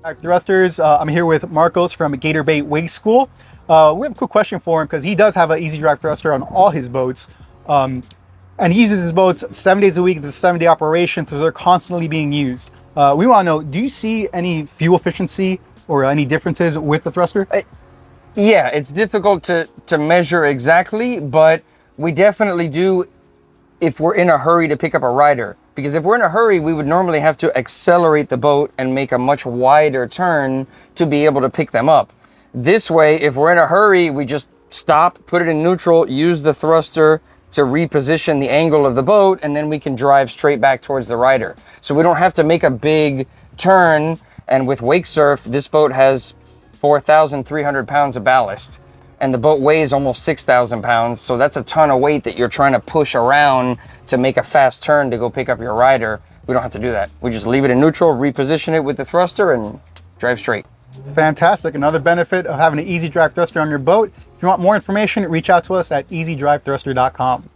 Drive thrusters. I'm here with Marcos from Gator Bait Wake School. We have a quick question for him because he does have an ezDrive thruster on all his boats. And he uses his boats 7 days a week. It's a 7-day operation, so they're constantly being used. We want to know, do you see any fuel efficiency or any differences with the thruster? Yeah, it's difficult to measure exactly, but we definitely do if we're in a hurry to pick up a rider. Because if we're in a hurry, we would normally have to accelerate the boat and make a much wider turn to be able to pick them up. This way, if we're in a hurry, we just stop, put it in neutral, use the thruster to reposition the angle of the boat, and then we can drive straight back towards the rider. So we don't have to make a big turn. And with wake surf, this boat has 4,300 pounds of ballast, and the boat weighs almost 6,000 pounds. So that's a ton of weight that you're trying to push around to make a fast turn to go pick up your rider. We don't have to do that. We just leave it in neutral, reposition it with the thruster, and drive straight. Fantastic. Another benefit of having an ezDrive thruster on your boat. If you want more information, reach out to us at ezDriveThruster.com.